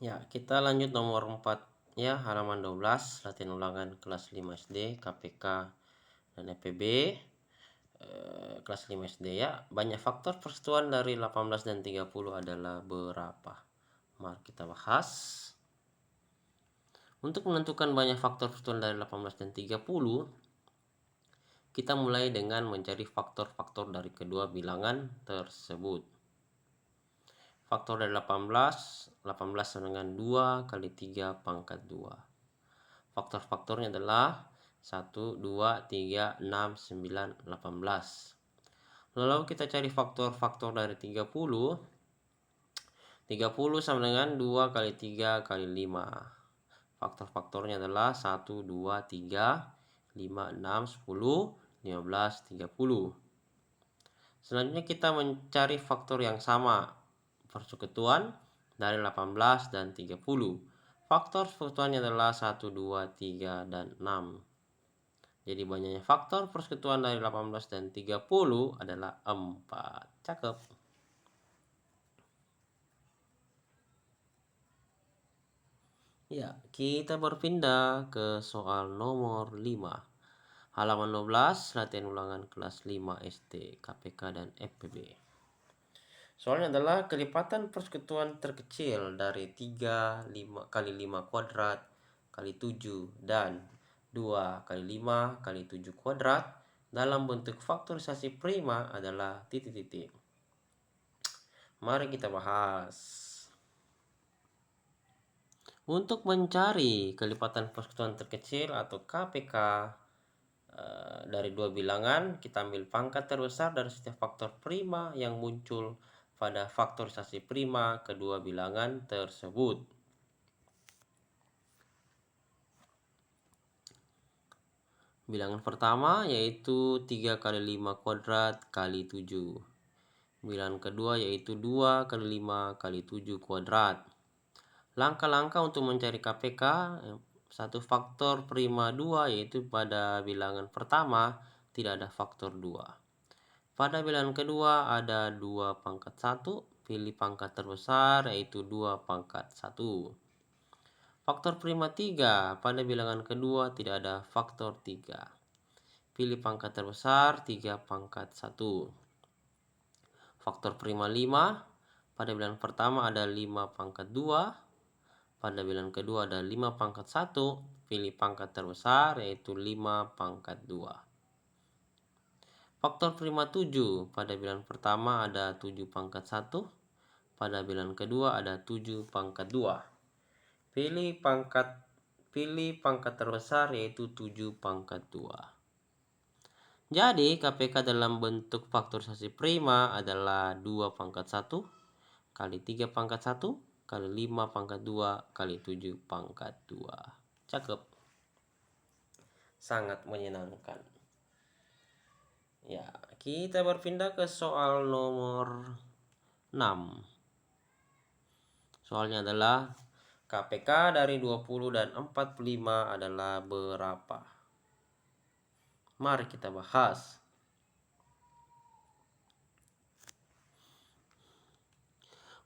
Ya, kita lanjut nomor 4 ya, halaman 12, latihan ulangan kelas 5 SD, KPK dan EPB. Kelas 5 SD ya. Banyak faktor persatuan dari 18 dan 30 adalah berapa? Mari kita bahas. Untuk menentukan banyak faktor persatuan dari 18 dan 30, kita mulai dengan mencari faktor-faktor dari kedua bilangan tersebut. Faktor dari 18 sama dengan 2 kali 3 pangkat 2. Faktor-faktornya adalah 1, 2, 3, 6, 9, 18. Lalu kita cari faktor-faktor dari 30. 30 sama dengan 2 kali 3 kali 5. Faktor-faktornya adalah 1, 2, 3, 5, 6, 10, 15, 30. Selanjutnya kita mencari faktor yang sama persekutuan dari 18 dan 30. Faktor persekutuannya adalah 1, 2, 3, dan 6. Jadi banyaknya faktor persekutuan dari 18 dan 30 adalah 4. Cakep. Ya, kita berpindah ke soal nomor 5. Halaman 12, latihan ulangan kelas 5 SD, KPK dan FPB. Soalnya adalah kelipatan persekutuan terkecil dari 3 5 kali 5 kuadrat kali 7 dan 2 kali 5 kali 7 kuadrat dalam bentuk faktorisasi prima adalah titik-titik. Mari kita bahas. Untuk mencari kelipatan persekutuan terkecil atau KPK dari dua bilangan, kita ambil pangkat terbesar dari setiap faktor prima yang muncul pada faktorisasi prima kedua bilangan tersebut. Bilangan pertama yaitu 3 kali 5 kuadrat kali 7. Bilangan kedua yaitu 2 kali 5 kali 7 kuadrat. Langkah-langkah untuk mencari KPK, satu faktor prima 2 yaitu pada bilangan pertama tidak ada faktor 2. Pada bilangan kedua ada 2 pangkat 1, pilih pangkat terbesar yaitu 2 pangkat 1. Faktor prima 3, pada bilangan kedua tidak ada faktor 3. Pilih pangkat terbesar 3 pangkat 1. Faktor prima 5, pada bilangan pertama ada 5 pangkat 2. Pada bilangan kedua ada 5 pangkat 1, pilih pangkat terbesar yaitu 5 pangkat 2. Faktor prima 7, pada bilangan pertama ada 7 pangkat 1, pada bilangan kedua ada 7 pangkat 2. Pilih pangkat terbesar yaitu 7 pangkat 2. Jadi KPK dalam bentuk faktorisasi prima adalah 2 pangkat 1 kali 3 pangkat 1 kali 5 pangkat 2 kali 7 pangkat 2. Cakep. Sangat menyenangkan. Ya, kita berpindah ke soal nomor 6. Soalnya adalah KPK dari 20 dan 45 adalah berapa? Mari kita bahas.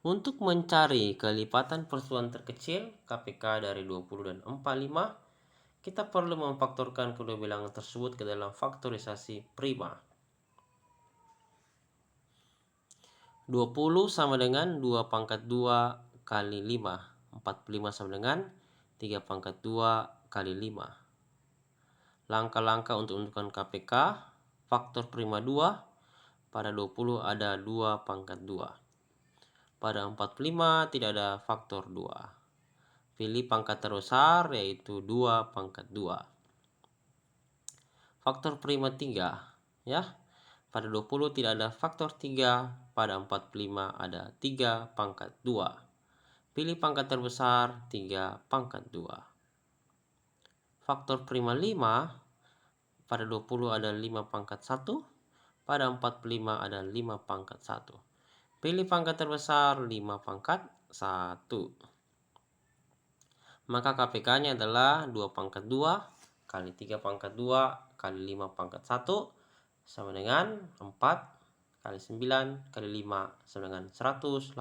Untuk mencari kelipatan persatuan terkecil KPK dari 20 dan 45, kita perlu memfaktorkan kedua bilangan tersebut ke dalam faktorisasi prima. 20 sama dengan 2 pangkat 2 kali 5. 45 sama dengan 3 pangkat 2 kali 5. Langkah-langkah untuk menentukan KPK, faktor prima 2, pada 20 ada 2 pangkat 2. Pada 45 tidak ada faktor 2. Pilih pangkat terbesar yaitu 2 pangkat 2. Faktor prima 3 ya. Pada 20 tidak ada faktor 3, pada 45 ada 3 pangkat 2. Pilih pangkat terbesar 3 pangkat 2. Faktor prima 5, pada 20 ada 5 pangkat 1, pada 45 ada 5 pangkat 1. Pilih pangkat terbesar 5 pangkat 1. Maka KPK-nya adalah 2 pangkat 2 kali 3 pangkat 2 kali 5 pangkat 1 sama dengan 4 kali 9 kali 5 sama dengan 180.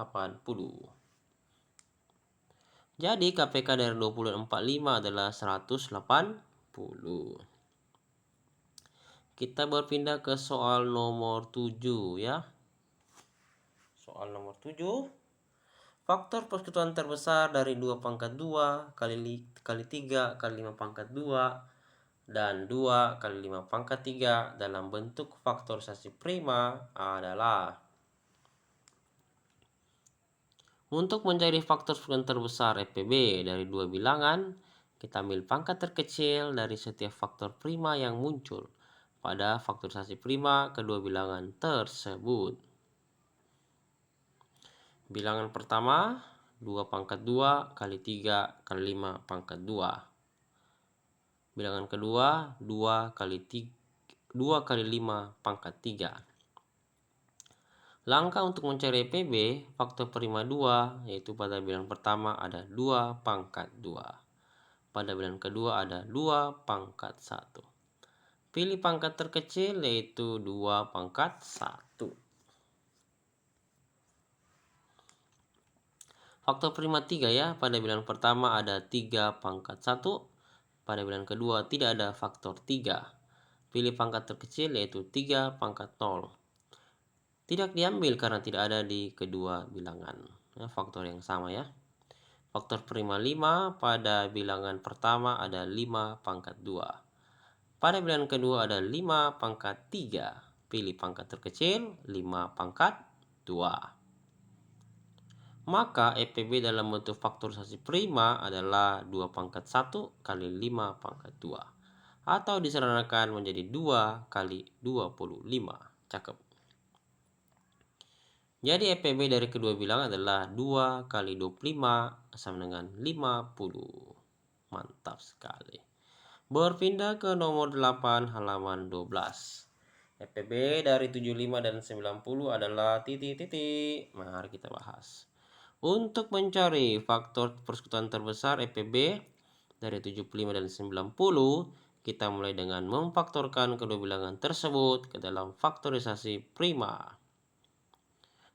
Jadi KPK dari 20 dan 45 adalah 180. Kita berpindah ke soal nomor 7 ya. Soal nomor 7. Faktor persekutuan terbesar dari 2 pangkat 2 kali 3 kali 5 pangkat 2 dan 2 kali 5 pangkat 3 dalam bentuk faktorisasi prima adalah. Untuk mencari faktor persekutuan terbesar EPB dari dua bilangan, kita ambil pangkat terkecil dari setiap faktor prima yang muncul pada faktorisasi prima kedua bilangan tersebut. Bilangan pertama 2 pangkat 2 kali 3 kali 5 pangkat 2. Bilangan kedua 2 kali 5 pangkat 3. Langkah untuk mencari EPB faktor prima 2 yaitu pada bilangan pertama ada 2 pangkat 2. Pada bilangan kedua ada 2 pangkat 1. Pilih pangkat terkecil yaitu 2 pangkat 1. Faktor prima 3 ya, pada bilangan pertama ada 3 pangkat 1. Pada bilangan kedua tidak ada faktor 3. Pilih pangkat terkecil yaitu 3 pangkat 0. Tidak diambil karena tidak ada di kedua bilangan. Ya, faktor yang sama ya. Faktor prima 5 pada bilangan pertama ada 5 pangkat 2. Pada bilangan kedua ada 5 pangkat 3. Pilih pangkat terkecil 5 pangkat 2. Maka EPB dalam bentuk faktorisasi prima adalah 2 pangkat 1 kali 5 pangkat 2. Atau disederhanakan menjadi 2 kali 25. Cakep. Jadi EPB dari kedua bilangan adalah 2 kali 25 sama dengan 50. Mantap sekali. Berpindah ke nomor 8 halaman 12. EPB dari 75 dan 90 adalah titik-titik. Mari kita bahas. Untuk mencari faktor persekutuan terbesar EPB dari 75 dan 90, kita mulai dengan memfaktorkan kedua bilangan tersebut ke dalam faktorisasi prima.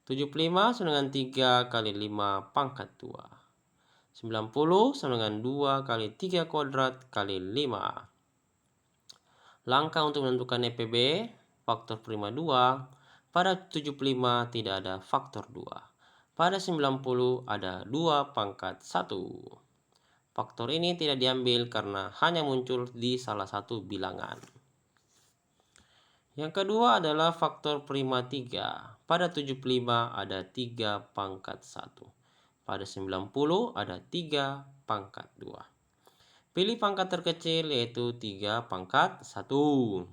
75 sama dengan 3 kali 5 pangkat 2. 90 sama dengan 2 kali 3 kuadrat kali 5. Langkah untuk menentukan EPB faktor prima 2. Pada 75 tidak ada faktor 2. Pada 90 ada 2 pangkat 1. Faktor ini tidak diambil karena hanya muncul di salah satu bilangan. Yang kedua adalah faktor prima 3. Pada 75 ada 3 pangkat 1. Pada 90 ada 3 pangkat 2. Pilih pangkat terkecil yaitu 3 pangkat 1.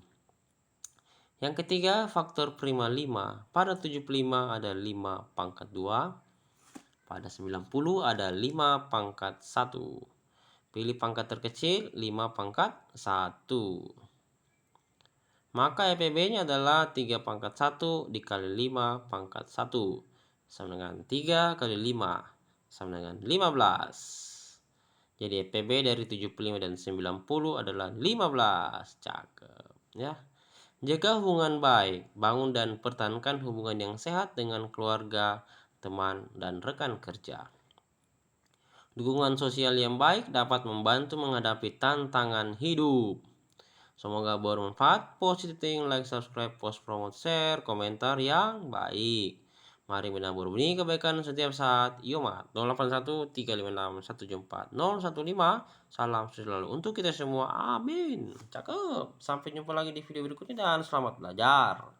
Yang ketiga faktor prima 5. Pada 75 ada 5 pangkat 2. Pada 90 ada 5 pangkat 1. Pilih pangkat terkecil 5 pangkat 1. Maka EPB-nya adalah 3 pangkat 1 dikali 5 pangkat 1. Sama dengan 3 kali 5. Sama dengan 15. Jadi EPB dari 75 dan 90 adalah 15. Cakep. Ya. Jaga hubungan baik. Bangun dan pertahankan hubungan yang sehat dengan keluarga, teman, dan rekan kerja. Dukungan sosial yang baik dapat membantu menghadapi tantangan hidup. Semoga bermanfaat. Positif, like, subscribe, post, promote, share, komentar yang baik. Mari menabur benih kebaikan setiap saat. Yomat 081 356 174 015. Salam selalu untuk kita semua. Amin. Cakep. Sampai jumpa lagi di video berikutnya dan selamat belajar.